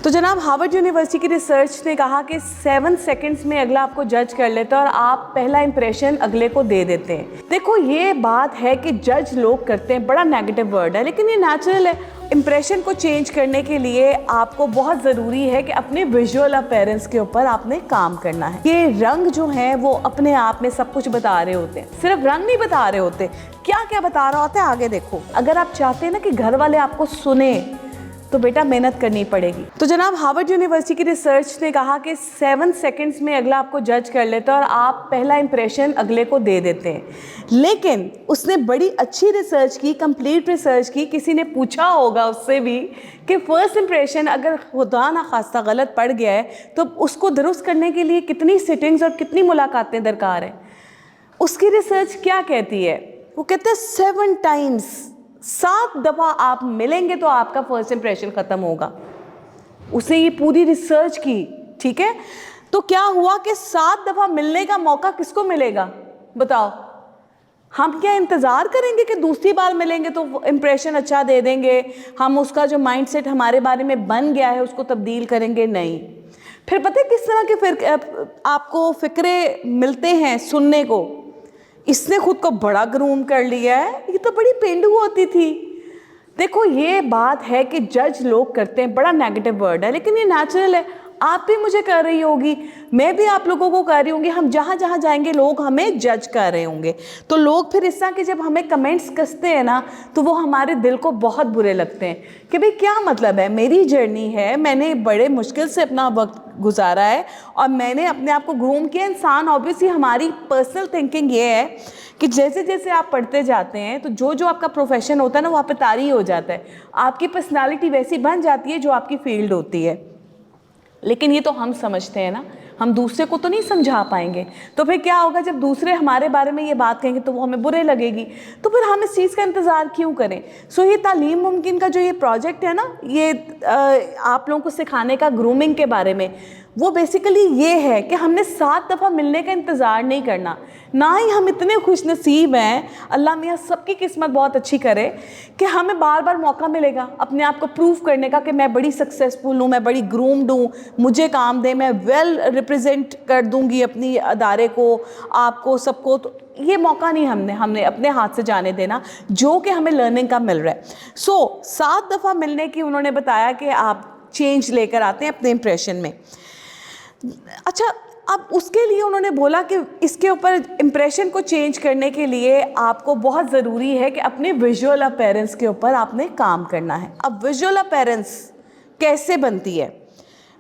तो जनाब Harvard university की रिसर्च ने कहा कि 7 सेकंड्स में अगला आपको जज कर लेता है और आप पहला इंप्रेशन अगले को दे देते हैं। देखो ये बात है कि जज लोग करते हैं, बड़ा नेगेटिव वर्ड है लेकिन ये नेचुरल है। इंप्रेशन को चेंज करने के लिए आपको बहुत ज़रूरी है कि अपने विजुअल अपीयरेंस के ऊपर आपने काम करना है। ये रंग जो हैं वो अपने आप में सब कुछ बता रहे होते हैं, सिर्फ रंग नहीं बता रहे होते, क्या क्या बता रहा होता है आगे देखो। अगर आप चाहते हैं ना कि घर वाले आपको सुने तो बेटा मेहनत करनी पड़ेगी। तो जनाब हार्वर्ड यूनिवर्सिटी की रिसर्च ने कहा कि 7 सेकंड्स में अगला आपको जज कर लेता है और आप पहला इंप्रेशन अगले को दे देते हैं। लेकिन उसने बड़ी अच्छी रिसर्च की, कंप्लीट रिसर्च की। किसी ने पूछा होगा उससे भी कि फर्स्ट इंप्रेशन अगर खुदा ना खास्ता गलत पड़ गया है तो उसको दुरुस्त करने के लिए कितनी सिटिंग्स और कितनी मुलाकातें दरकार हैं। उसकी रिसर्च क्या कहती है, वो कहते हैं 7 टाइम्स, 7 दफ़ा आप मिलेंगे तो आपका फर्स्ट इंप्रेशन ख़त्म होगा। उसने ये पूरी रिसर्च की, ठीक है। तो क्या हुआ कि 7 दफ़ा मिलने का मौका किसको मिलेगा बताओ। हम क्या इंतज़ार करेंगे कि दूसरी बार मिलेंगे तो इंप्रेशन अच्छा दे देंगे, हम उसका जो माइंडसेट हमारे बारे में बन गया है उसको तब्दील करेंगे? नहीं। फिर पता है किस तरह के आपको फ़िक्रे मिलते हैं सुनने को। इसने खुद को बड़ा ग्रूम कर लिया है, ये तो बड़ी पेंडू होती थी। देखो ये बात है कि जज लोग करते हैं, बड़ा नेगेटिव वर्ड है लेकिन ये नेचुरल है। आप भी मुझे कर रही होगी, मैं भी आप लोगों को कर रही होंगी। हम जहाँ जहाँ जाएंगे लोग हमें जज कर रहे होंगे। तो लोग फिर इस तरह के जब हमें कमेंट्स कसते हैं ना तो वो हमारे दिल को बहुत बुरे लगते हैं कि भाई क्या मतलब है, मेरी जर्नी है, मैंने बड़े मुश्किल से अपना वक्त गुजारा है और मैंने अपने आप को ग्रूम किया। इंसान ऑब्वियसली हमारी पर्सनल थिंकिंग ये है कि जैसे जैसे आप पढ़ते जाते हैं तो जो जो आपका प्रोफेशन होता है ना वहाँ पे तारी हो जाता है, आपकी पर्सनालिटी वैसी बन जाती है जो आपकी फील्ड होती है। लेकिन ये तो हम समझते हैं ना, हम दूसरे को तो नहीं समझा पाएंगे। तो फिर क्या होगा जब दूसरे हमारे बारे में ये बात कहेंगे तो वो हमें बुरे लगेगी। तो फिर हम इस चीज़ का इंतज़ार क्यों करें। सो ये तालीम मुमकिन का जो ये प्रोजेक्ट है ना, ये आप लोगों को सिखाने का ग्रूमिंग के बारे में, वो बेसिकली ये है कि हमने 7 दफ़ा मिलने का इंतज़ार नहीं करना। ना ही हम इतने खुश नसीब हैं, अल्लाह मियाँ सबकी किस्मत बहुत अच्छी करे कि हमें बार बार मौका मिलेगा अपने आप को प्रूव करने का कि मैं बड़ी सक्सेसफुल हूँ, मैं बड़ी ग्रूम्ड हूँ, मुझे काम दे, मैं वेल रिप्रेजेंट कर दूँगी अपनी अदारे को, आपको, सबको। तो ये मौका नहीं हमने अपने हाथ से जाने देना जो कि हमें लर्निंग का मिल रहा है। 7 दफ़ा मिलने की उन्होंने बताया कि आप चेंज लेकर आते हैं अपने इंप्रेशन में। अच्छा, अब उसके लिए उन्होंने बोला कि इसके ऊपर इंप्रेशन को चेंज करने के लिए आपको बहुत ज़रूरी है कि अपने विजुअल अपीयरेंस के ऊपर आपने काम करना है। अब विजुअल अपीयरेंस कैसे बनती है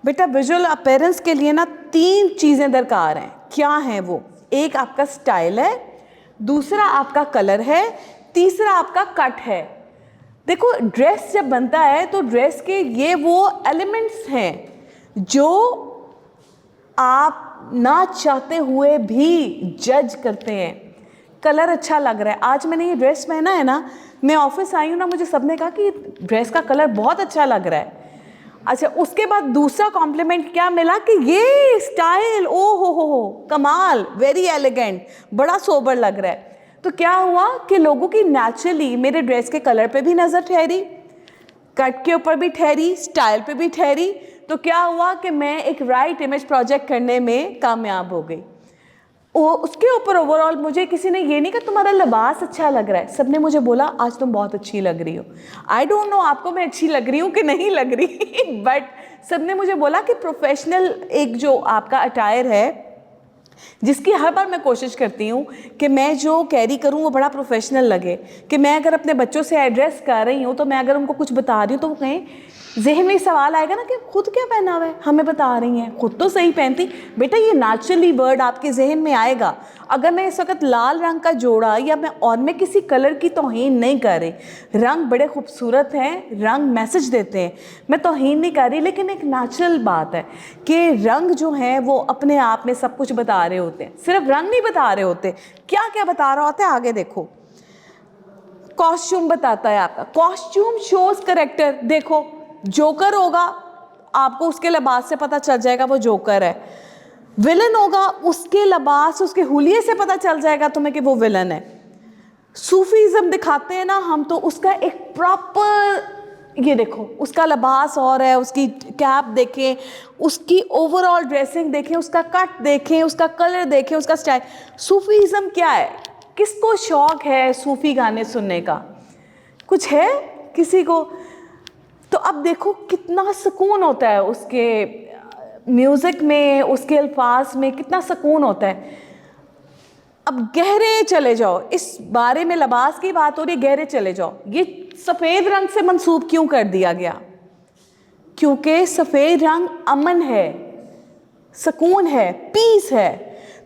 बेटा? विजुअल अपीयरेंस के लिए ना 3 चीज़ें दरकार हैं। क्या हैं वो? एक आपका स्टाइल है, दूसरा आपका कलर है, तीसरा आपका कट है। देखो ड्रेस जब बनता है तो ड्रेस के ये वो एलिमेंट्स हैं जो आप ना चाहते हुए भी जज करते हैं। कलर अच्छा लग रहा है, आज मैंने ये ड्रेस पहना है ना, मैं ऑफिस आई हूँ ना, मुझे सबने कहा कि ड्रेस का कलर बहुत अच्छा लग रहा है। अच्छा, उसके बाद दूसरा कॉम्प्लीमेंट क्या मिला कि ये स्टाइल, ओ हो कमाल, वेरी एलिगेंट, बड़ा सोबर लग रहा है। तो क्या हुआ कि लोगों की नेचुरली मेरे ड्रेस के कलर पे भी नज़र ठहरी, कट के ऊपर भी ठहरी, स्टाइल पे भी ठहरी। तो क्या हुआ कि मैं एक राइट इमेज प्रोजेक्ट करने में कामयाब हो गई। उसके ऊपर ओवरऑल मुझे किसी ने ये नहीं कहा तुम्हारा लिबास अच्छा लग रहा है, सबने मुझे बोला आज तुम बहुत अच्छी लग रही हो। आई डोंट नो आपको मैं अच्छी लग रही हूँ कि नहीं लग रही बट सबने मुझे बोला कि प्रोफेशनल एक जो आपका अटायर है, जिसकी हर बार मैं कोशिश करती हूँ कि मैं जो कैरी करूँ वो बड़ा प्रोफेशनल लगे। कि मैं अगर अपने बच्चों से एड्रेस कर रही हूँ तो मैं अगर उनको कुछ बता रही हूँ तो वो कहें, जहन में सवाल आएगा ना कि खुद क्या पहना हुआ है, हमें बता रही हैं, खुद तो सही पहनती। बेटा ये नेचुरली वर्ड आपके जहन में आएगा। अगर मैं इस वक्त लाल रंग का जोड़ा या मैं किसी कलर की तौहीन नहीं कर रही, रंग बड़े खूबसूरत हैं, रंग मैसेज देते हैं, मैं तौहीन नहीं कर रही, लेकिन एक नेचुरल बात है कि रंग जो हैं वो अपने आप में सब कुछ बता रहे होते हैं। सिर्फ रंग नहीं बता रहे होते, क्या क्या बता रहा होता है आगे देखो। कॉस्ट्यूम बताता है आपका, कॉस्ट्यूम शोज करेक्टर। देखो जोकर होगा, आपको उसके लिबास से पता चल जाएगा वो जोकर है। विलन होगा, उसके लिबास, उसके हुलिये से पता चल जाएगा तुम्हें कि वो विलन है। सूफीज़म दिखाते हैं ना हम, तो उसका एक प्रॉपर ये देखो उसका लिबास और है, उसकी कैप देखें, उसकी ओवरऑल ड्रेसिंग देखें, उसका कट देखें, उसका कलर देखें, उसका स्टाइल। सूफीज़म क्या है? किसको शौक है सूफ़ी गाने सुनने का? कुछ है किसी को? तो अब देखो कितना सुकून होता है उसके म्यूज़िक में, उसके अल्फाज में कितना सुकून होता है। अब गहरे चले जाओ, इस बारे में लिबास की बात हो रही, गहरे चले जाओ। ये सफ़ेद रंग से मंसूब क्यों कर दिया गया? क्योंकि सफ़ेद रंग अमन है, सुकून है, पीस है।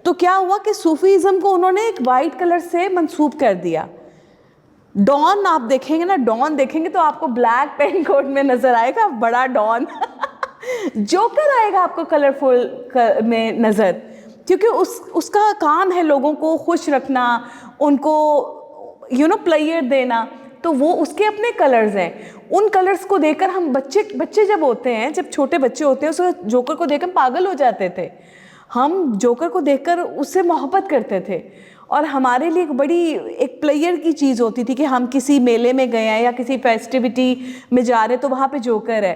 तो क्या हुआ कि सूफीज़म को उन्होंने एक वाइट कलर से मंसूब कर दिया। डॉन आप देखेंगे ना, डॉन देखेंगे तो आपको ब्लैक पेंट कोट में नज़र आएगा, बड़ा डॉन। जोकर आएगा आपको कलरफुल में नज़र, क्योंकि उसका काम है लोगों को खुश रखना, उनको प्लेयर देना। तो वो उसके अपने कलर्स हैं। उन कलर्स को देखकर हम बच्चे जब होते हैं, जब छोटे बच्चे होते हैं, उस जोकर को देखकर पागल हो जाते थे। हम जोकर को देखकर उससे मोहब्बत करते थे, और हमारे लिए एक प्लेयर की चीज़ होती थी कि हम किसी मेले में गए हैं या किसी फेस्टिविटी में जा रहे हैं तो वहाँ पे जोकर है।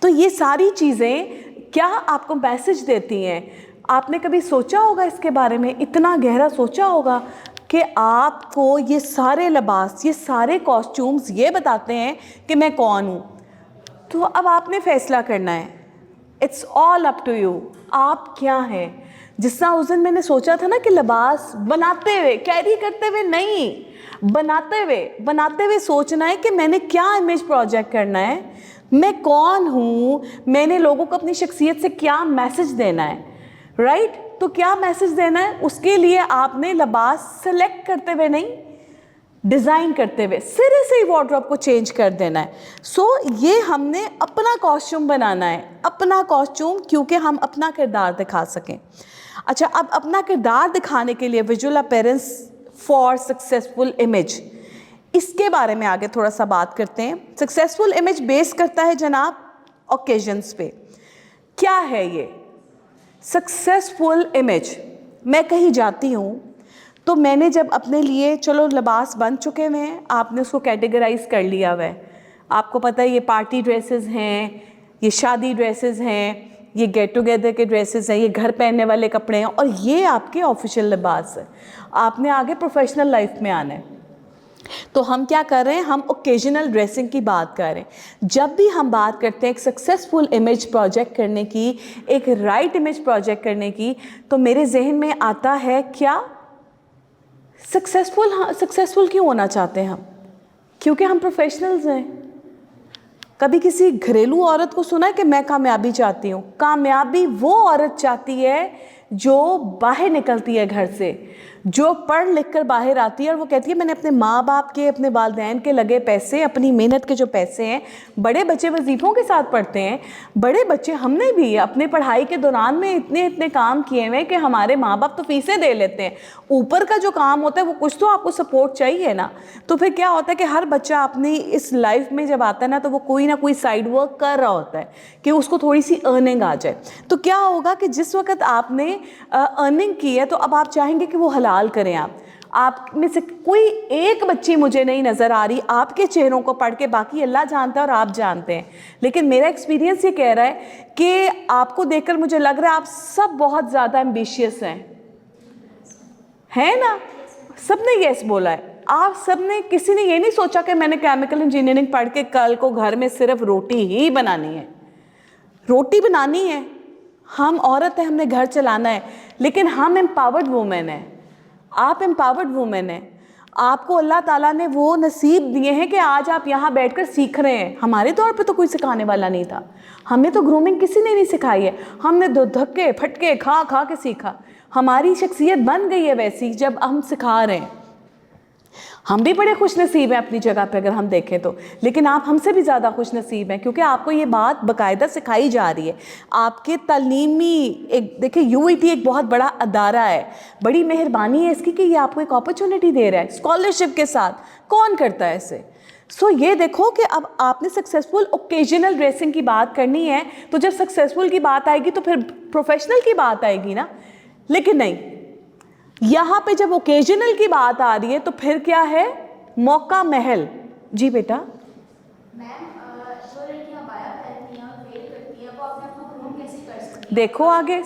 तो ये सारी चीज़ें क्या आपको मैसेज देती हैं? आपने कभी सोचा होगा इसके बारे में? इतना गहरा सोचा होगा कि आपको ये सारे लिबास, ये सारे कॉस्ट्यूम्स ये बताते हैं कि मैं कौन हूँ। तो अब आपने फ़ैसला करना है, it's all up to you, आप क्या हैं। जिस तरह उस दिन मैंने सोचा था ना कि लिबास बनाते हुए, कैरी करते हुए नहीं, बनाते हुए सोचना है कि मैंने क्या इमेज प्रोजेक्ट करना है, मैं कौन हूँ, मैंने लोगों को अपनी शख्सियत से क्या मैसेज देना है, राइट? तो क्या मैसेज देना है, उसके लिए आपने लिबास सेलेक्ट करते हुए नहीं, डिज़ाइन करते हुए सिरे से ही वार्डरोब को चेंज कर देना है। सो ये हमने अपना कॉस्ट्यूम बनाना है, अपना कॉस्ट्यूम, क्योंकि हम अपना किरदार दिखा सकें। अच्छा, अब अपना किरदार दिखाने के लिए visual appearance for successful image, इसके बारे में आगे थोड़ा सा बात करते हैं। सक्सेसफुल इमेज बेस करता है जनाब ओकेजन्स पे। क्या है ये सक्सेसफुल इमेज? मैं कहीं जाती हूँ तो मैंने जब अपने लिए, चलो लिबास बन चुके हुए हैं, आपने उसको कैटेगराइज कर लिया हुआ है। आपको पता है ये पार्टी ड्रेसेस हैं, ये शादी ड्रेसेस हैं, ये गेट टुगेदर के ड्रेसेस हैं, ये घर पहनने वाले कपड़े हैं, और ये आपके ऑफिशियल लिबास है। आपने आगे प्रोफेशनल लाइफ में आना है। तो हम क्या कर रहे हैं, हम ओकेजनल ड्रेसिंग की बात कर रहे हैं। जब भी हम बात करते हैं एक सक्सेसफुल इमेज प्रोजेक्ट करने की, एक राइट इमेज प्रोजेक्ट करने की, तो मेरे जहन में आता है क्या, सक्सेसफुल क्यों होना चाहते हैं हम? क्योंकि हम प्रोफेशनल्स हैं। कभी किसी घरेलू औरत को सुना है कि मैं कामयाबी चाहती हूँ? कामयाबी वो औरत चाहती है जो बाहर निकलती है घर से, जो पढ़ लिख कर बाहर आती है और वो कहती है मैंने अपने माँ बाप के, अपने वालिदैन के लगे पैसे, अपनी मेहनत के जो पैसे हैं, बड़े बच्चे वजीफ़ों के साथ पढ़ते हैं, बड़े बच्चे, हमने भी अपने पढ़ाई के दौरान में इतने इतने काम किए हुए कि हमारे माँ बाप तो फीसें दे लेते हैं, ऊपर का जो काम होता है वो कुछ तो आपको सपोर्ट चाहिए ना। तो फिर क्या होता है कि हर बच्चा अपनी इस लाइफ में जब आता है ना, तो वो कोई ना कोई साइड वर्क कर रहा होता है कि उसको थोड़ी सी अर्निंग आ जाए। तो क्या होगा कि जिस वक्त आपने अर्निंग की है तो अब आप चाहेंगे कि वो हलाल करें। आप में से कोई एक बच्ची मुझे नहीं नज़र आ रही आपके चेहरों को पढ़ के, बाकी अल्लाह जानता है और आप जानते हैं, लेकिन मेरा एक्सपीरियंस ये कह रहा है कि आपको देखकर मुझे लग रहा है आप सब बहुत ज़्यादा एम्बिशियस हैं, है ना? सब ने यस बोला है। आप सब ने, किसी ने ये नहीं सोचा कि मैंने केमिकल इंजीनियरिंग पढ़ के कल को घर में सिर्फ रोटी ही बनानी है। रोटी बनानी है, हम औरत हैं, हमने घर चलाना है, लेकिन हम एम्पावर्ड वुमेन हैं, आप एम्पावर्ड वुमेन हैं। आपको अल्लाह ताला ने वो नसीब दिए हैं कि आज आप यहाँ बैठकर सीख रहे हैं। हमारे तौर पे तो कोई सिखाने वाला नहीं था, हमें तो ग्रूमिंग किसी ने नहीं सिखाई है, हमने धक्के फटके खा खा के सीखा। हमारी शख्सियत बन गई है वैसी जब हम सिखा रहे हैं। हम भी बड़े खुश नसीब हैं अपनी जगह पे अगर हम देखें तो, लेकिन आप हमसे भी ज़्यादा खुश नसीब हैं क्योंकि आपको ये बात बाकायदा सिखाई जा रही है। आपके तालीमी, एक देखिए यूईटी एक बहुत बड़ा अदारा है, बड़ी मेहरबानी है इसकी कि ये आपको एक अपॉर्चुनिटी दे रहा है स्कॉलरशिप के साथ। कौन करता है इसे? सो ये देखो कि अब आपने सक्सेसफुल ओकेजनल ड्रेसिंग की बात करनी है, तो जब सक्सेसफुल की बात आएगी तो फिर प्रोफेशनल की बात आएगी ना, लेकिन नहीं, यहाँ पे जब ओकेजनल की बात आ रही है तो फिर क्या है, मौका महल। जी बेटा, मैम, जो लड़कियां बाया पहनती हैं और वेल करती हैं वो अपने आप को ग्रूम कैसे कर सकती हैं? देखो आगे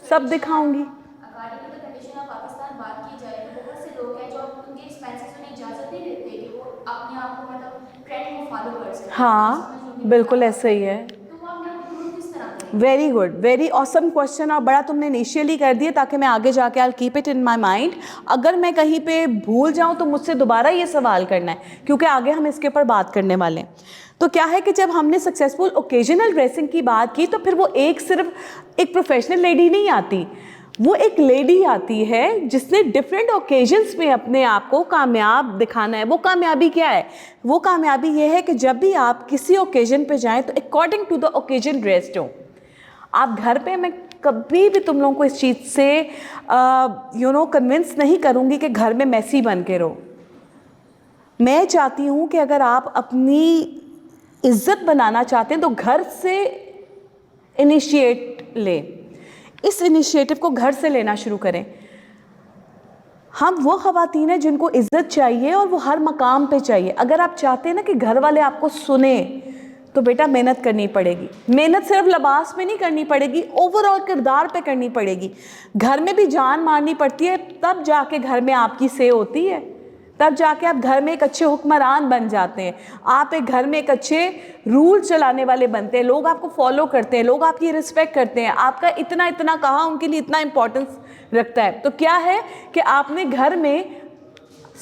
सब दिखाऊंगी। According to the condition of Pakistan बात की जाए तो बहुत से लोग हैं जो उनके एक्सपेंसेस उन्हें इजाज़त नहीं देते कि वो अपने आप को मतलब ट्रेंड को फॉलो कर सकें। आप समझ हाँ लोगे बिल्कुल मेरी ऐसा ही है। बात? तो वो अपने आप को ग्रूम किस तरह करें? Very good, very awesome question, और बड़ा तुमने इनिशियली कर दिया ताकि मैं आगे जाके I keep it in my mind. अगर मैं कहीं पे भूल जाऊं तो मुझसे दोबारा ये सवाल करना है, क्योंकि आगे हम इसके ऊपर बात करने वाले हैं। तो क्या है कि जब हमने सक्सेसफुल ओकेजनल ड्रेसिंग की बात की तो फिर वो सिर्फ एक प्रोफेशनल लेडी नहीं आती, वो एक लेडी आती है जिसने डिफरेंट ओकेजन्स में अपने आप को कामयाब दिखाना है। वो कामयाबी क्या है? वो कामयाबी ये है कि जब भी आप किसी ओकेजन पे जाएं तो according to the occasion dressed हो। आप घर पे, मैं कभी भी तुम लोगों को इस चीज़ से कन्विंस नहीं करूँगी कि घर में मैसी बन के रहो। मैं चाहती हूँ कि अगर आप अपनी इज्जत बनाना चाहते हैं तो घर से इनिशिएट लें, इस इनिशिएटिव को घर से लेना शुरू करें। हम वो ख़वातीन हैं जिनको इज्जत चाहिए और वो हर मकाम पे चाहिए। अगर आप चाहते हैं ना कि घर वाले आपको सुने तो बेटा मेहनत करनी पड़ेगी। मेहनत सिर्फ लिबास में नहीं करनी पड़ेगी, ओवरऑल किरदार पे करनी पड़ेगी। घर में भी जान मारनी पड़ती है, तब जाके घर में आपकी से होती है, तब जाके आप घर में एक अच्छे हुक्मरान बन जाते हैं। आप एक घर में एक अच्छे रूल चलाने वाले बनते हैं, लोग आपको फॉलो करते हैं, लोग आपकी रिस्पेक्ट करते हैं। आपका इतना इतना कहा उनके लिए इतना इम्पोर्टेंस रखता है। तो क्या है कि आपने घर में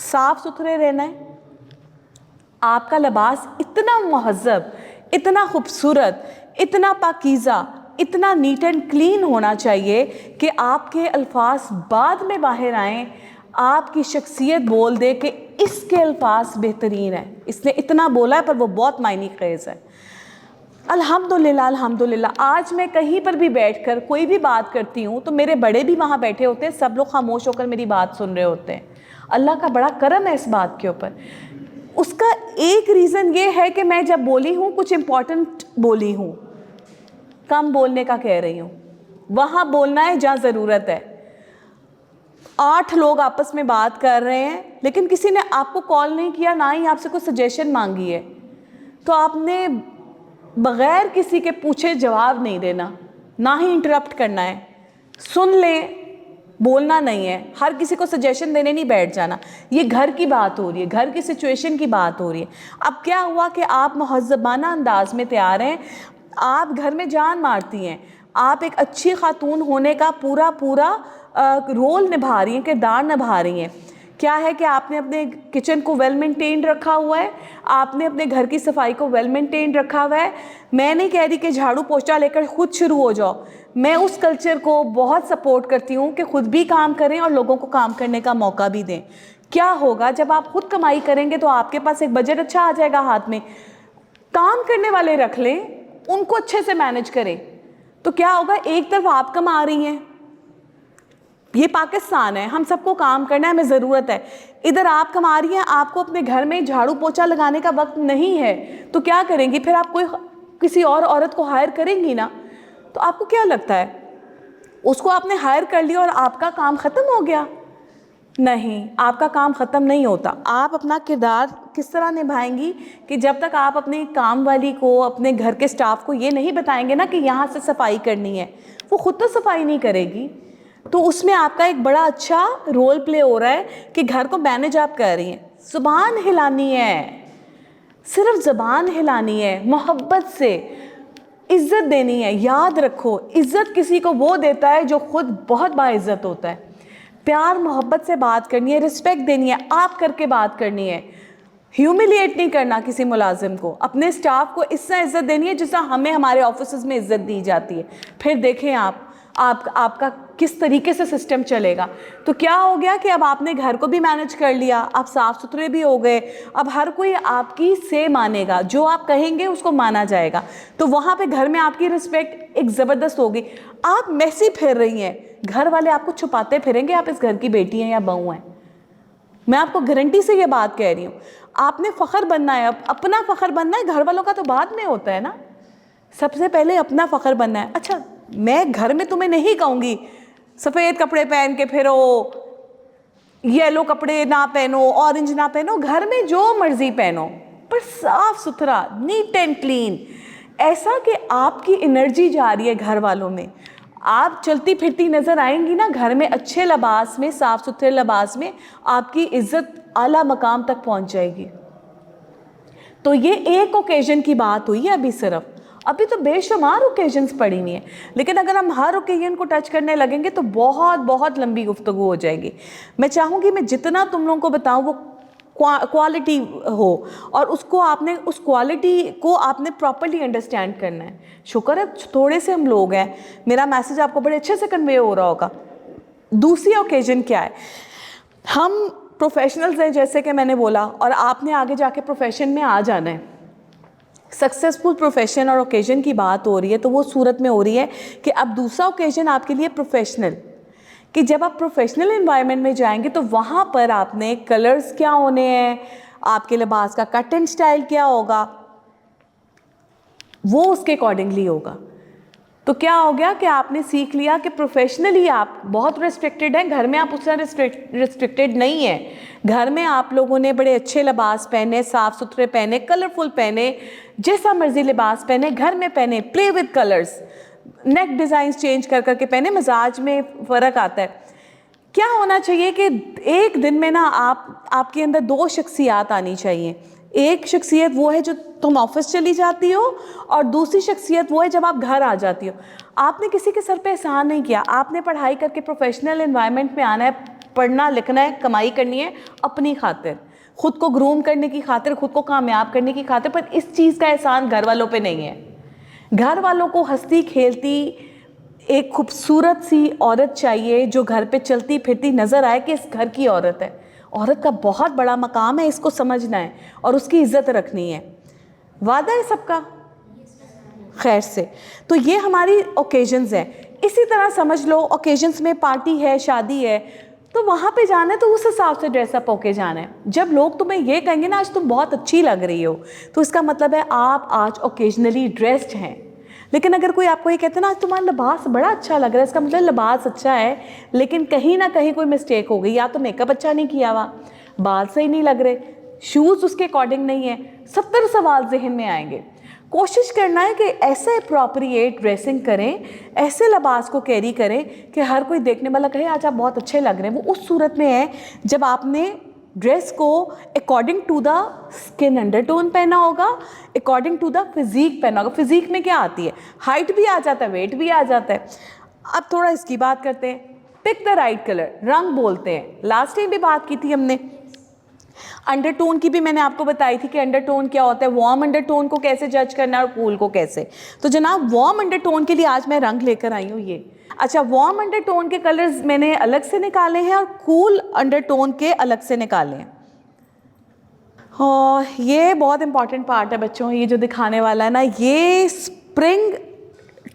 साफ सुथरे रहना है, आपका लिबास इतना मुहज़्ज़ब, इतना खूबसूरत, इतना पाकीज़ा, इतना नीट एंड क्लीन होना चाहिए कि आपके अल्फाज बाद में बाहर आएँ, आपकी शख्सियत बोल दे कि इसके अल्फाज बेहतरीन है, इसने इतना बोला है पर वो बहुत मायने ख़ेज़ है। अल्हम्दुलिल्लाह, अल्हम्दुलिल्लाह। आज मैं कहीं पर भी बैठकर कोई भी बात करती हूँ तो मेरे बड़े भी वहाँ बैठे होते हैं, सब लोग खामोश होकर मेरी बात सुन रहे होते हैं। अल्लाह का बड़ा करम है इस बात के ऊपर। उसका एक रीज़न ये है कि मैं जब बोली हूँ कुछ इम्पॉर्टेंट बोली हूँ, कम बोलने का कह रही हूँ। वहाँ बोलना है जहाँ ज़रूरत है। 8 लोग आपस में बात कर रहे हैं लेकिन किसी ने आपको कॉल नहीं किया, ना ही आपसे कोई सजेशन मांगी है, तो आपने बग़ैर किसी के पूछे जवाब नहीं देना, ना ही इंटरप्ट करना है। सुन लें, बोलना नहीं है, हर किसी को सजेशन देने नहीं बैठ जाना। ये घर की बात हो रही है, घर की सिचुएशन की बात हो रही है। अब क्या हुआ कि आप मुहज़्ज़बाना अंदाज में तैयार हैं, आप घर में जान मारती हैं, आप एक अच्छी खातून होने का पूरा पूरा रोल निभा रही हैं, किरदार निभा रही हैं। क्या है कि आपने अपने किचन को वेल मेंटेन रखा हुआ है, आपने अपने घर की सफाई को वेल मेंटेन रखा हुआ है। मैं नहीं कह रही कि झाड़ू पोछा लेकर खुद शुरू हो जाओ, मैं उस कल्चर को बहुत सपोर्ट करती हूँ कि खुद भी काम करें और लोगों को काम करने का मौका भी दें। क्या होगा जब आप खुद कमाई करेंगे तो आपके पास एक बजट अच्छा आ जाएगा हाथ में। काम करने वाले रख लें, उनको अच्छे से मैनेज करें, तो क्या होगा, एक तरफ आप कमा रही हैं, ये पाकिस्तान है, हम सबको काम करना है, हमें ज़रूरत है। इधर आप कमा रही हैं, आपको अपने घर में झाड़ू पोछा लगाने का वक्त नहीं है, तो क्या करेंगी फिर? आप कोई किसी और औरत को हायर करेंगी ना। तो आपको क्या लगता है उसको आपने हायर कर लिया और आपका काम ख़त्म हो गया? नहीं, आपका काम ख़त्म नहीं होता। आप अपना किरदार किस तरह निभाएंगी कि जब तक आप अपने काम वाली को, अपने घर के स्टाफ को ये नहीं बताएंगे ना कि यहाँ से सफाई करनी है, वो ख़ुद तो सफाई नहीं करेगी। तो उसमें आपका एक बड़ा अच्छा रोल प्ले हो रहा है कि घर को मैनेज आप कर रही हैं। ज़ुबान हिलानी है, सिर्फ ज़ुबान हिलानी है, मोहब्बत से इज़्ज़त देनी है। याद रखो, इज़्ज़त किसी को वो देता है जो खुद बहुत बाइज़्ज़त होता है। प्यार मोहब्बत से बात करनी है, रिस्पेक्ट देनी है, आप करके बात करनी है। ह्यूमिलिएट नहीं करना किसी मुलाजिम को, अपने स्टाफ को इस तरह इज़्ज़त देनी है जिस तरह हमें हमारे ऑफिस में इज़्ज़त दी जाती है। फिर देखें आपका किस तरीके से सिस्टम चलेगा। तो क्या हो गया कि अब आपने घर को भी मैनेज कर लिया, आप साफ़ सुथरे भी हो गए, अब हर कोई आपकी से मानेगा, जो आप कहेंगे उसको माना जाएगा। तो वहाँ पे घर में आपकी रिस्पेक्ट एक ज़बरदस्त होगी। आप मैसी फिर रही हैं, घर वाले आपको छुपाते फिरेंगे आप इस घर की बेटी हैं या बहू हैं। मैं आपको गारंटी से ये बात कह रही हूँ। आपने फ़ख्र बनना है, अपना फ़ख्र बनना है, घर वालों का तो बाद में होता है ना, सबसे पहले अपना फ़ख्र बनना है। अच्छा, मैं घर में तुम्हें नहीं कहूँगी सफ़ेद कपड़े पहन के फिरो, येलो कपड़े ना पहनो, ऑरेंज ना पहनो, घर में जो मर्ज़ी पहनो, पर साफ सुथरा, नीट एंड क्लीन, ऐसा कि आपकी एनर्जी जा रही है घर वालों में। आप चलती फिरती नज़र आएंगी ना घर में, अच्छे लिबास में, साफ़ सुथरे लिबास में, आपकी इज़्ज़त आला मकाम तक पहुंच जाएगी। तो ये एक ओकेजन की बात हुई है अभी सिर्फ, अभी तो बेशुमार ओकेजन्स पड़ी हुई हैं, लेकिन अगर हम हर ओकेजन को टच करने लगेंगे तो बहुत बहुत लंबी गुफ्तगू हो जाएगी। मैं चाहूँगी मैं जितना तुम लोगों को बताऊँ वो क्वालिटी हो, और उसको आपने, उस क्वालिटी को आपने प्रॉपर्ली अंडरस्टैंड करना है। शुक्र है थोड़े से हम लोग हैं, मेरा मैसेज आपको बड़े अच्छे से कन्वे हो रहा होगा। दूसरी ओकेजन क्या है, हम प्रोफेशनल्स हैं जैसे कि मैंने बोला, और आपने आगे जाके प्रोफेशन में आ जाना है। सक्सेसफुल प्रोफेशन और ओकेजन की बात हो रही है तो वो सूरत में हो रही है कि अब दूसरा ओकेजन आपके लिए प्रोफेशनल, कि जब आप प्रोफेशनल एनवायरनमेंट में जाएंगे तो वहाँ पर आपने कलर्स क्या होने हैं, आपके लिबास का कट एंड स्टाइल क्या होगा, वो उसके अकॉर्डिंगली होगा। तो क्या हो गया कि आपने सीख लिया कि प्रोफेशनली आप बहुत रिस्ट्रिक्टेड हैं, घर में आप उतना रिस्ट्रिक्टेड नहीं है। घर में आप लोगों ने बड़े अच्छे लिबास पहने, साफ़ सुथरे पहने, कलरफुल पहने, जैसा मर्जी लिबास पहने, घर में पहने, play with colours, neck designs change कर करके पहने, मिजाज में फ़र्क आता है। क्या होना चाहिए कि एक दिन में ना आपके अंदर दो शख्सियत आनी चाहिए। एक शख्सियत वो है जो तुम ऑफिस चली जाती हो, और दूसरी शख्सियत वो है जब आप घर आ जाती हो। आपने किसी के सर पे एहसान नहीं किया, आपने पढ़ाई करके प्रोफेशनल एनवायरनमेंट में आना है, पढ़ना लिखना है, कमाई करनी है अपनी खातिर, ख़ुद को ग्रूम करने की खातिर, ख़ुद को कामयाब करने की खातिर, पर इस चीज़ का एहसान घर वालों पे नहीं है। घर वालों को हंसती खेलती एक खूबसूरत सी औरत चाहिए जो घर पे चलती फिरती नज़र आए कि इस घर की औरत है। औरत का बहुत बड़ा मकाम है, इसको समझना है और उसकी इज़्ज़त रखनी है। वादा है सबका खैर से। तो ये हमारी ओकेजन्स हैं। इसी तरह समझ लो ओकेजन्स में पार्टी है, शादी है, तो वहाँ पे जाना है तो उस हिसाब से ड्रेसअप होके जाना है। जब लोग तुम्हें ये कहेंगे ना आज तुम बहुत अच्छी लग रही हो, तो इसका मतलब है आप आज ओकेजनली ड्रेस्ड हैं। लेकिन अगर कोई आपको ये कहते हैं ना आज तुम्हारा लिबास बड़ा अच्छा लग रहा है, इसका मतलब लिबास अच्छा है, लेकिन कहीं ना कहीं कोई मिस्टेक हो गई, या तो मेकअप अच्छा नहीं किया हुआ, बाल सही नहीं लग रहे, शूज़ उसके अकॉर्डिंग नहीं है, 70 सवाल जहन में आएंगे। कोशिश करना है कि ऐसे अप्रोप्रिएट ड्रेसिंग करें, ऐसे लिबास को कैरी करें कि हर कोई देखने वाला कहे आज आप बहुत अच्छे लग रहे हैं। वो उस सूरत में है जब आपने ड्रेस को according to the skin undertone पहना होगा, अकॉर्डिंग टू द फिज़ीक पहना होगा। फिज़ीक में क्या आती है, हाइट भी आ जाता है, वेट भी आ जाता है। अब थोड़ा इसकी बात करते हैं, पिक द राइट कलर, रंग बोलते हैं। लास्ट टाइम भी बात की थी हमने, अंडरटोन की भी मैंने आपको बताई थी कि अंडरटोन क्या होता है, वार्म अंडरटोन को कैसे जज करना है और कूल को कैसे। तो जनाब वार्म अंडरटोन के लिए आज मैं रंग लेकर आई हूँ ये। अच्छा, वार्म अंडरटोन के कलर्स मैंने अलग से निकाले हैं और कूल अंडरटोन के अलग से निकाले हैं। हाँ, ये बहुत इंपॉर्टेंट पार्ट है बच्चों, ये जो दिखाने वाला है ना, ये स्प्रिंग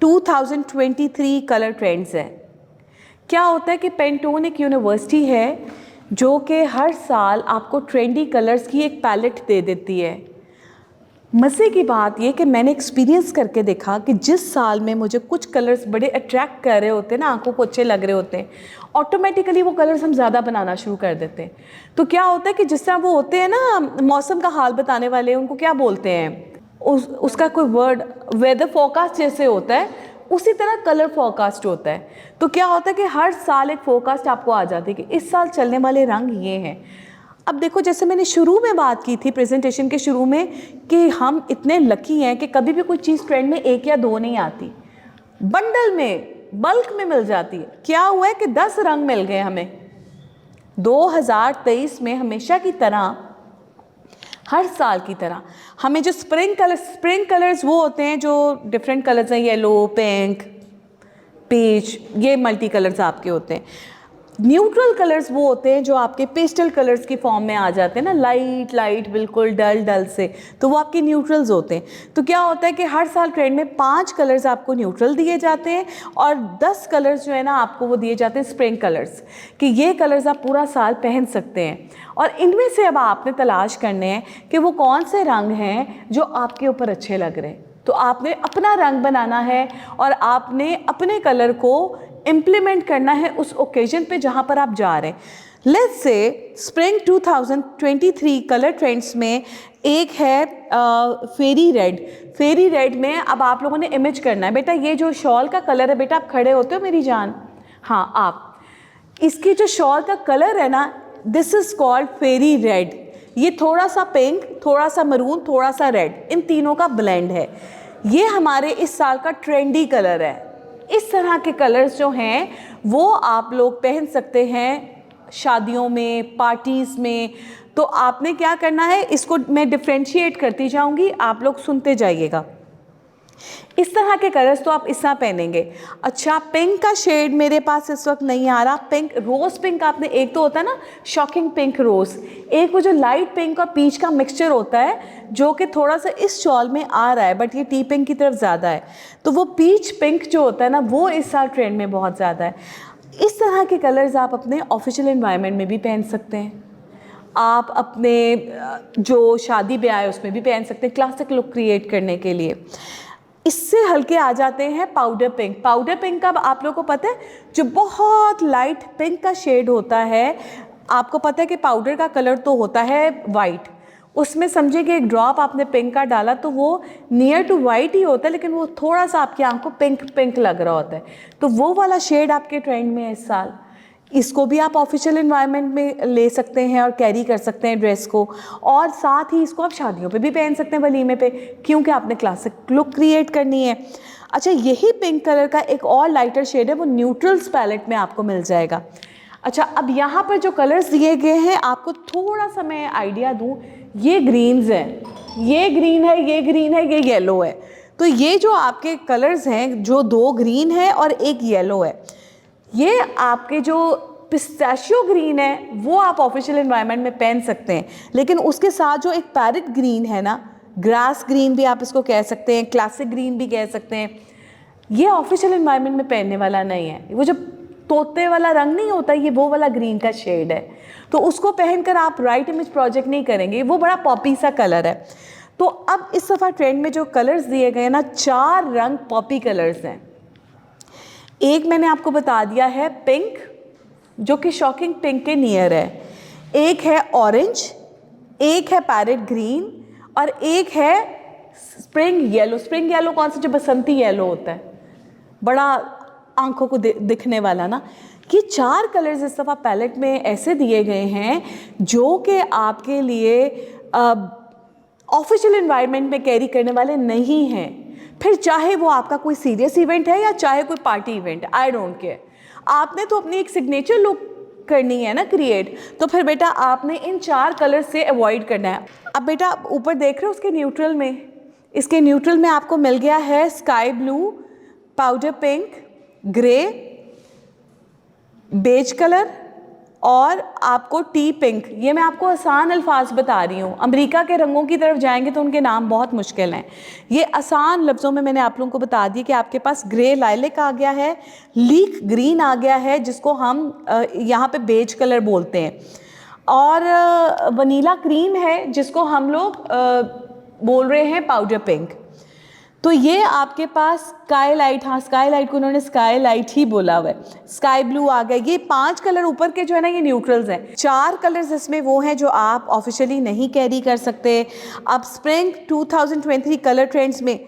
2023 कलर ट्रेंड्स है। क्या होता है कि पेंटोन एक यूनिवर्सिटी है जो कि हर साल आपको ट्रेंडी कलर्स की एक पैलेट दे देती है। मज़े की बात ये कि मैंने एक्सपीरियंस करके देखा कि जिस साल में मुझे कुछ कलर्स बड़े अट्रैक्ट कर रहे होते हैं ना, आंखों को अच्छे लग रहे होते हैं, ऑटोमेटिकली वो कलर्स हम ज़्यादा बनाना शुरू कर देते हैं। तो क्या होता है कि जिस तरह वो होते हैं ना मौसम का हाल बताने वाले, उनको क्या बोलते हैं, उसका कोई वर्ड, वेदर फोरकास्ट जैसे होता है, उसी तरह कलर फोरकास्ट होता है। तो क्या होता है कि हर साल एक फोरकास्ट आपको आ जाती है कि इस साल चलने वाले रंग ये हैं। अब देखो, जैसे मैंने शुरू में बात की थी प्रेजेंटेशन के शुरू में कि हम इतने लकी हैं कि कभी भी कोई चीज़ ट्रेंड में 1 या 2 नहीं आती, बंडल में बल्क में मिल जाती है। क्या हुआ है कि 10 रंग मिल गए हमें 2023 में। हमेशा की तरह, हर साल की तरह हमें जो स्प्रिंग कलर्स वो होते हैं जो डिफरेंट कलर्स हैं, येलो, पिंक, पीच, ये मल्टी कलर्स आपके होते हैं। न्यूट्रल कलर्स वो होते हैं जो आपके पेस्टल कलर्स की फॉर्म में आ जाते हैं ना, लाइट लाइट बिल्कुल डल से, तो वो आपके न्यूट्रल्स होते हैं। तो क्या होता है कि हर साल ट्रेंड में 5 कलर्स आपको न्यूट्रल दिए जाते हैं और 10 कलर्स जो है ना आपको वो दिए जाते हैं स्प्रिंग कलर्स, कि ये कलर्स आप पूरा साल पहन सकते हैं। और इनमें से अब आपने तलाश करने हैं कि वो कौन से रंग हैं जो आपके ऊपर अच्छे लग रहे हैं। तो आपने अपना रंग बनाना है और आपने अपने कलर को इम्प्लीमेंट करना है उस ओकेजन पे जहाँ पर आप जा रहे हैं। Let's say spring 2023 colour trends में एक है फेरी रेड। फेरी रेड में अब आप लोगों ने इमेज करना है। बेटा ये जो शॉल का कलर है, बेटा आप खड़े होते हो मेरी जान, हाँ आप, इसकी जो शॉल का कलर है ना, this is called Pheri red. ये थोड़ा सा पिंक, थोड़ा सा मरून, थोड़ा सा रेड, इन तीनों का ब्लेंड है। ये हमारे इस साल का ट्रेंडी कलर है। इस तरह के कलर्स जो हैं वो आप लोग पहन सकते हैं शादियों में, पार्टीज़ में। तो आपने क्या करना है, इसको मैं डिफ्रेंशिएट करती जाऊंगी, आप लोग सुनते जाइएगा। इस तरह के कलर्स तो आप इस तरह पहनेंगे। अच्छा, पिंक का शेड मेरे पास इस वक्त नहीं आ रहा। पिंक, रोज़ पिंक आपने, एक तो होता है ना शॉकिंग पिंक रोज़, एक वो जो लाइट पिंक और पीच का मिक्सचर होता है जो कि थोड़ा सा इस शॉल में आ रहा है, बट ये टी पिंक की तरफ ज़्यादा है। तो वो पीच पिंक जो होता है ना, वो इस साल ट्रेंड में बहुत ज़्यादा है। इस तरह के कलर्स आप अपने ऑफिशियल एनवायरनमेंट में भी पहन सकते हैं, आप अपने जो शादी ब्याह है उसमें भी पहन सकते हैं, क्लासिक लुक क्रिएट करने के लिए। इससे हल्के आ जाते हैं पाउडर पिंक। पाउडर पिंक का आप लोगों को पता है, जो बहुत लाइट पिंक का शेड होता है, आपको पता है कि पाउडर का कलर तो होता है वाइट, उसमें समझिए कि एक ड्रॉप आपने पिंक का डाला तो वो नियर टू वाइट ही होता है, लेकिन वो थोड़ा सा आपकी आंख को पिंक पिंक लग रहा होता है। तो वो वाला शेड आपके ट्रेंड में है इस साल। इसको भी आप ऑफिशियल एनवायरनमेंट में ले सकते हैं और कैरी कर सकते हैं ड्रेस को, और साथ ही इसको आप शादियों पे भी पहन सकते हैं, वलीमे पे, क्योंकि आपने क्लासिक लुक क्रिएट करनी है। अच्छा, यही पिंक कलर का एक और लाइटर शेड है, वो न्यूट्रल्स पैलेट में आपको मिल जाएगा। अच्छा, अब यहाँ पर जो कलर्स दिए गए हैं, आपको थोड़ा सा मैं आइडिया दूँ, ये ग्रीन्स हैं, ये ग्रीन है, ये ग्रीन है, ये येलो है। तो ये जो आपके कलर्स हैं, जो दो ग्रीन है और एक येलो है, ये आपके जो पिस्ताशियो ग्रीन है वो आप ऑफिशियल एनवायरनमेंट में पहन सकते हैं, लेकिन उसके साथ जो एक पैरेट ग्रीन है ना, ग्रास ग्रीन भी आप इसको कह सकते हैं, क्लासिक ग्रीन भी कह सकते हैं, ये ऑफिशियल एनवायरनमेंट में पहनने वाला नहीं है। वो जो तोते वाला रंग नहीं होता, ये वो वाला ग्रीन का शेड है, तो उसको पहनकर आप राइट इमेज प्रोजेक्ट नहीं करेंगे, वो बड़ा पॉपी सा कलर है। तो अब इस दफ़ा ट्रेंड में जो कलर्स दिए गए ना, 4 रंग पॉपी कलर्स हैं। एक मैंने आपको बता दिया है पिंक, जो कि शॉकिंग पिंक के नियर है, एक है ऑरेंज, एक है पैरेट ग्रीन, और एक है स्प्रिंग येलो। स्प्रिंग येलो कौन सा, जो बसंती येलो होता है, बड़ा आंखों को दिखने वाला ना। ये 4 कलर्स इस दफ़ा पैलेट में ऐसे दिए गए हैं जो कि आपके लिए ऑफिशियल एनवायरनमेंट में कैरी करने वाले नहीं हैं। फिर चाहे वो आपका कोई सीरियस इवेंट है या चाहे कोई party event, I don't care, आपने तो अपनी एक सिग्नेचर लुक करनी है ना क्रिएट, तो फिर बेटा आपने इन 4 कलर से अवॉइड करना है। अब बेटा ऊपर देख रहे हो उसके न्यूट्रल में, इसके न्यूट्रल में आपको मिल गया है sky blue, powder pink, grey, beige colour और आपको टी पिंक। ये मैं आपको आसान अल्फाज बता रही हूँ, अमेरिका के रंगों की तरफ जाएंगे तो उनके नाम बहुत मुश्किल हैं। ये आसान लफ्ज़ों में मैंने आप लोगों को बता दिया कि आपके पास ग्रे लाइलेक आ गया है, लीक ग्रीन आ गया है जिसको हम यहाँ पे बेज कलर बोलते हैं, और वनीला क्रीम है जिसको हम लोग बोल रहे हैं पाउडर पिंक। तो ये आपके पास स्काई लाइट, हाँ स्काई लाइट को उन्होंने स्काई लाइट ही बोला हुआ है, स्काई ब्लू आ गया। ये 5 कलर ऊपर के जो है ना, ये न्यूट्रल्स हैं। 4 कलर्स इसमें वो हैं जो आप ऑफिशियली नहीं कैरी कर सकते। अब स्प्रिंग 2023 कलर ट्रेंड्स में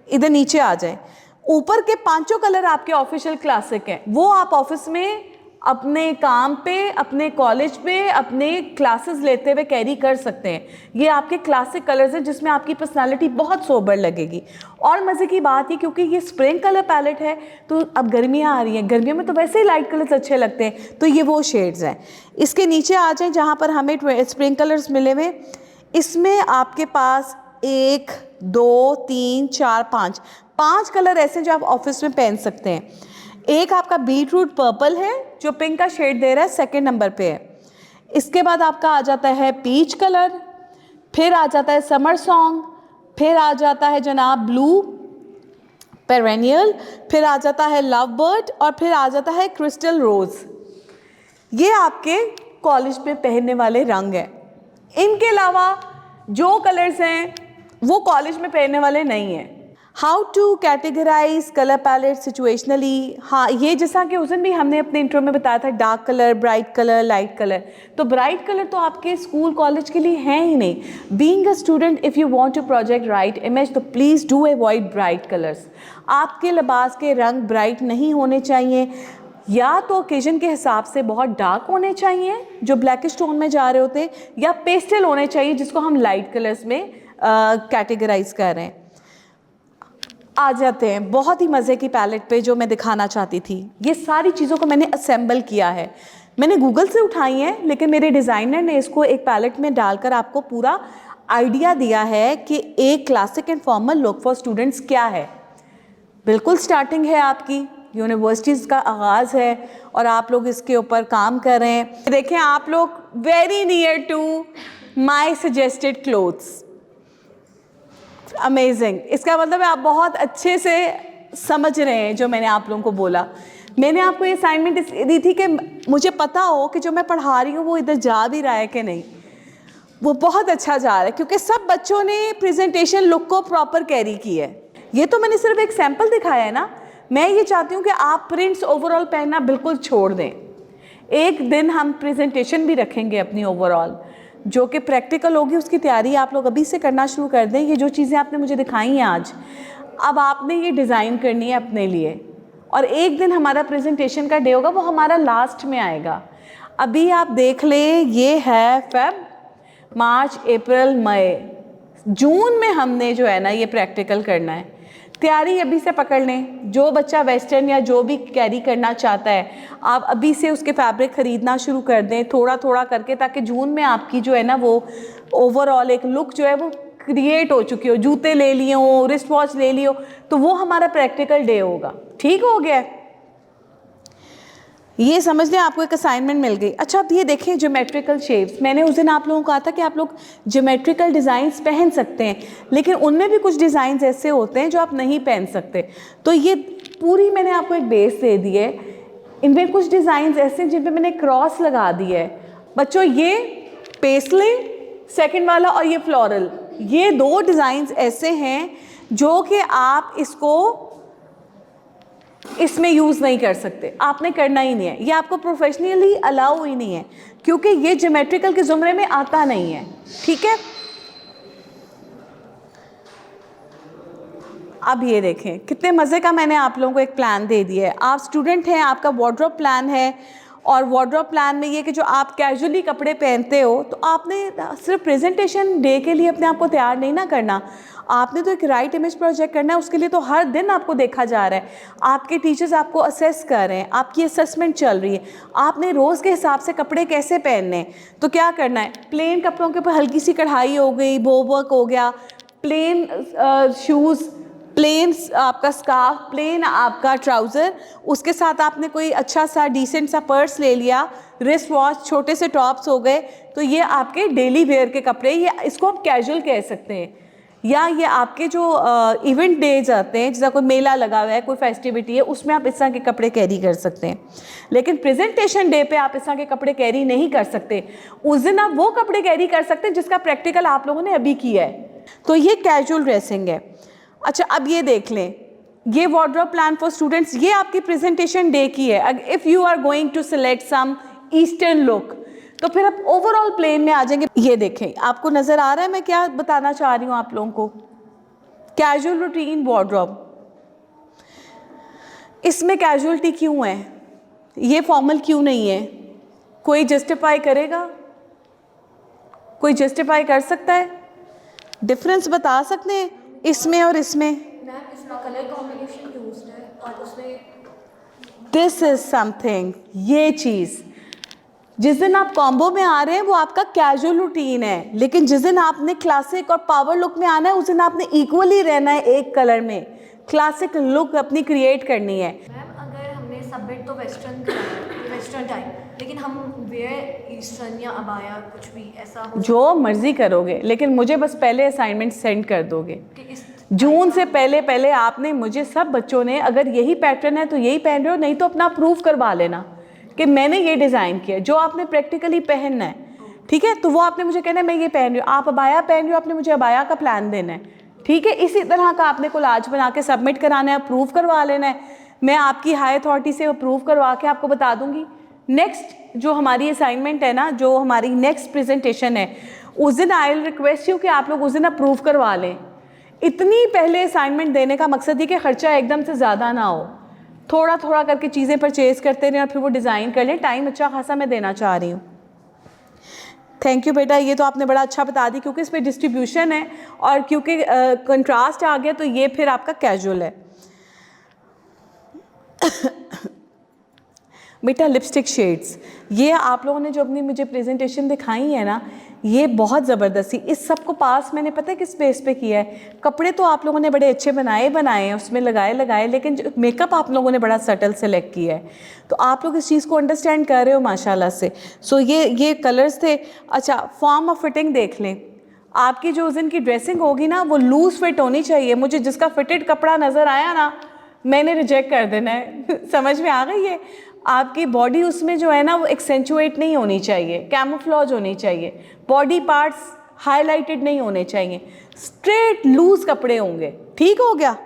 इधर नीचे आ जाएं, ऊपर के 5 कलर आपके ऑफिशियल क्लासिक हैं, वो आप ऑफिस में अपने काम पे, अपने कॉलेज पे, अपने क्लासेस लेते हुए कैरी कर सकते हैं। ये आपके क्लासिक कलर्स हैं जिसमें आपकी पर्सनालिटी बहुत सोबर लगेगी। और मज़े की बात है, क्योंकि ये स्प्रिंग कलर पैलेट है, तो अब गर्मियाँ आ रही हैं, गर्मियों में तो वैसे ही लाइट कलर्स अच्छे लगते हैं, तो ये वो शेड्स हैं। इसके नीचे आ जाएं जहाँ पर हमें स्प्रिंग कलर्स मिले हुए, इसमें आपके पास 1 2 3 4 5 कलर ऐसे जो आप ऑफिस में पहन सकते हैं। एक आपका बीटरूट पर्पल है जो पिंक का शेड दे रहा है, 2nd नंबर पे है। इसके बाद आपका आ जाता है पीच कलर, फिर आ जाता है समर सॉन्ग, फिर आ जाता है जनाब ब्लू पेरेनियल, फिर आ जाता है लव बर्ड, और फिर आ जाता है क्रिस्टल रोज। ये आपके कॉलेज में पहनने वाले रंग हैं। इनके अलावा जो कलर्स हैं वो कॉलेज में पहनने वाले नहीं हैं। How to categorise colour palette situationally. हाँ, ये जैसा कि उस दिन भी हमने अपने इंट्रो में बताया था, dark colour, bright colour, light colour. तो ब्राइट कलर तो आपके स्कूल कॉलेज के लिए है ही नहीं। Being a student, if you want to project right image, तो please do avoid bright colours. आपके लिबास के रंग ब्राइट नहीं होने चाहिए, या तो ओकेजन के हिसाब से बहुत डार्क होने चाहिए जो ब्लैकिश टोन में जा रहे होते हैं, या पेस्टल होने चाहिए जिसको हम लाइट कलर्स में कैटेगराइज कर रहे हैं। आ जाते हैं बहुत ही मज़े की पैलेट पे जो मैं दिखाना चाहती थी। ये सारी चीज़ों को मैंने असेंबल किया है, मैंने गूगल से उठाई हैं, लेकिन मेरे डिज़ाइनर ने इसको एक पैलेट में डालकर आपको पूरा आइडिया दिया है कि एक classic and formal look for students क्या है। बिल्कुल स्टार्टिंग है आपकी, यूनिवर्सिटीज़ का आगाज़ है और आप लोग इसके ऊपर काम कर रहे हैं। देखें आप लोग, very near to my suggested clothes. Amazing, इसका मतलब है आप बहुत अच्छे से समझ रहे हैं जो मैंने आप लोगों को बोला। मैंने आपको ये असाइनमेंट इसलिए दी थी कि मुझे पता हो कि जो मैं पढ़ा रही हूँ वो इधर जा भी रहा है कि नहीं, वो बहुत अच्छा जा रहा है, क्योंकि सब बच्चों ने प्रेजेंटेशन लुक को प्रॉपर कैरी की है। ये तो मैंने सिर्फ एक सैम्पल दिखाया है ना, मैं ये चाहती हूँ कि आप प्रिंट्स ओवरऑल पहनना बिल्कुल छोड़ दें। एक दिन हम प्रेजेंटेशन भी रखेंगे अपनी ओवरऑल, जो कि प्रैक्टिकल होगी, उसकी तैयारी आप लोग अभी से करना शुरू कर दें। ये जो चीज़ें आपने मुझे दिखाई हैं आज, अब आपने ये डिज़ाइन करनी है अपने लिए, और एक दिन हमारा प्रेजेंटेशन का डे होगा, वो हमारा लास्ट में आएगा। अभी आप देख लें, ये है फेब, मार्च, अप्रैल, मई, जून में हमने जो है ना ये प्रैक्टिकल करना है। तैयारी अभी से पकड़ लें। जो बच्चा वेस्टर्न या जो भी कैरी करना चाहता है, आप अभी से उसके फैब्रिक ख़रीदना शुरू कर दें थोड़ा थोड़ा करके, ताकि जून में आपकी जो है ना वो ओवरऑल एक लुक जो है वो क्रिएट हो चुकी हो। जूते ले लिए हो, रिस्ट वॉच ले लियो, तो वो हमारा प्रैक्टिकल डे होगा। ठीक हो गया, ये समझ लें आपको एक असाइनमेंट मिल गई। अच्छा, अब ये देखें ज्योमेट्रिकल शेप्स। मैंने उस दिन आप लोगों को कहा था कि आप लोग ज्योमेट्रिकल डिज़ाइंस पहन सकते हैं, लेकिन उनमें भी कुछ डिज़ाइंस ऐसे होते हैं जो आप नहीं पहन सकते। तो ये पूरी मैंने आपको एक बेस दे दी है। इनमें कुछ डिज़ाइंस ऐसे हैं जिन पर मैंने क्रॉस लगा दी है। बच्चों, ये पेस्ले सेकेंड वाला और ये फ्लोरल, ये दो डिज़ाइंस ऐसे हैं जो कि आप इसको इसमें यूज़ नहीं कर सकते, आपने करना ही नहीं है। ये आपको प्रोफेशनली अलाउ ही नहीं है, क्योंकि ये ज्योमेट्रिकल के ज़ुमरे में आता नहीं है। ठीक है, अब ये देखें कितने मज़े का मैंने आप लोगों को एक प्लान दे दिया है। आप स्टूडेंट हैं, आपका वार्डरोब प्लान है, और वार्डरोब प्लान में ये कि जो आप कैजुअली कपड़े पहनते हो, तो आपने सिर्फ प्रेजेंटेशन डे के लिए अपने आप को तैयार नहीं ना करना, आपने तो एक राइट इमेज प्रोजेक्ट करना है। उसके लिए तो हर दिन आपको देखा जा रहा है, आपके टीचर्स आपको असेस कर रहे हैं, आपकी असेसमेंट चल रही है, आपने रोज़ के हिसाब से कपड़े कैसे पहनने हैं। तो क्या करना है, प्लेन कपड़ों के ऊपर हल्की सी कढ़ाई हो गई, बो वर्क हो गया, प्लेन शूज़, प्लेन आपका स्कार्फ, प्लेन आपका ट्राउज़र, उसके साथ आपने कोई अच्छा सा डिसेंट सा पर्स ले लिया, रिस्ट वॉच, छोटे से टॉप्स हो गए। तो ये आपके डेली वेयर के कपड़े, ये इसको आप कैजुअल कह सकते हैं। या ये आपके जो इवेंट डेज आते हैं, जैसा कोई मेला लगा हुआ है, कोई फेस्टिविटी है, उसमें आप इस तरह के कपड़े कैरी कर सकते हैं। लेकिन प्रेजेंटेशन डे पे आप इस तरह के कपड़े कैरी नहीं कर सकते। उस दिन आप वो कपड़े कैरी कर सकते हैं जिसका प्रैक्टिकल आप लोगों ने अभी किया है। तो ये कैजुअल ड्रेसिंग है। अच्छा, अब ये देख लें, ये वार्डरोब प्लान फॉर स्टूडेंट्स, ये आपकी प्रेजेंटेशन डे की है। If you are going to select some eastern look, तो फिर आप ओवरऑल प्लेन में आ जाएंगे। ये देखें, आपको नज़र आ रहा है मैं क्या बताना चाह रही हूँ आप लोगों को। कैजुअल रूटीन वार्डरोब, इसमें कैजुअलिटी क्यों है, ये फॉर्मल क्यों नहीं है? कोई जस्टिफाई करेगा? कोई जस्टिफाई कर सकता है? डिफरेंस बता सकते हैं इसमें और इसमें? मैम, इसमें कलर कॉम्बिनेशन यूज्ड है और उसमें दिस इज समथिंग, ये चीज़ जिस दिन आप कॉम्बो में आ रहे हैं वो आपका कैजुअल रूटीन है, लेकिन जिस दिन आपने क्लासिक और पावर लुक में आना है उस दिन आपने इक्वली रहना है, एक कलर में क्लासिक लुक अपनी क्रिएट करनी है। मैम, अगर हमने सबमिट तो वेस्टर्न टाइप, लेकिन हम वेयर ईस्टर्न या अबाया कुछ भी ऐसा हो, जो मर्जी करोगे, लेकिन मुझे बस पहले असाइनमेंट सेंड कर दोगे। जून से पहले पहले आपने मुझे, सब बच्चों ने, अगर यही पैटर्न है तो यही पहन रहे हो, नहीं तो अपना प्रूफ करवा लेना कि मैंने ये डिज़ाइन किया, जो आपने प्रैक्टिकली पहनना है। ठीक है, तो वो आपने मुझे कहना है मैं ये पहन रही हूँ। आप अबाया पहन रहे हो, आपने मुझे अबाया का प्लान देना है। ठीक है, इसी तरह का आपने कोलाज बना के सबमिट कराना है, अप्रूव करवा लेना है। मैं आपकी हाई अथॉरिटी से अप्रूव करवा के आपको बता दूंगी। नेक्स्ट जो हमारी असाइनमेंट है ना, जो हमारी नेक्स्ट प्रेजेंटेशन है, उस दिन आई विल रिक्वेस्ट यू कि आप लोग उस दिन अप्रूव करवा लें। इतनी पहले असाइनमेंट देने का मकसद ये कि ख़र्चा एकदम से ज़्यादा ना हो, थोड़ा थोड़ा करके चीज़ें परचेज़ करते रहें और फिर वो डिज़ाइन कर लें। टाइम अच्छा खासा मैं देना चाह रही हूँ। थैंक यू बेटा, ये तो आपने बड़ा अच्छा बता दी, क्योंकि इस पर डिस्ट्रीब्यूशन है और क्योंकि कंट्रास्ट आ गया तो ये फिर आपका कैजुअल है। बेटा लिपस्टिक शेड्स, ये आप लोगों ने जो अपनी मुझे प्रेजेंटेशन दिखाई है ना, ये बहुत ज़बरदस्ती, इस सब को पास मैंने पता है किस बेस पे किया है। कपड़े तो आप लोगों ने बड़े अच्छे बनाए हैं, उसमें लगाए, लेकिन जो मेकअप आप लोगों ने बड़ा सटल सेलेक्ट किया है, तो आप लोग इस चीज़ को अंडरस्टैंड कर रहे हो माशाल्लाह से। सो ये कलर्स थे। अच्छा, फॉर्म ऑफ फिटिंग देख लें। आपकी जो उस दिन की ड्रेसिंग होगी ना, वो लूज़ फिट होनी चाहिए। मुझे जिसका फिटेड कपड़ा नज़र आया ना, मैंने रिजेक्ट कर देना है। समझ में आ गई है? आपकी बॉडी उसमें जो है ना, वो एक्सेंचुएट नहीं होनी चाहिए, कैमोफ्लेज होनी चाहिए, बॉडी पार्ट्स हाईलाइटेड नहीं होने चाहिए, स्ट्रेट लूज कपड़े होंगे। ठीक हो गया?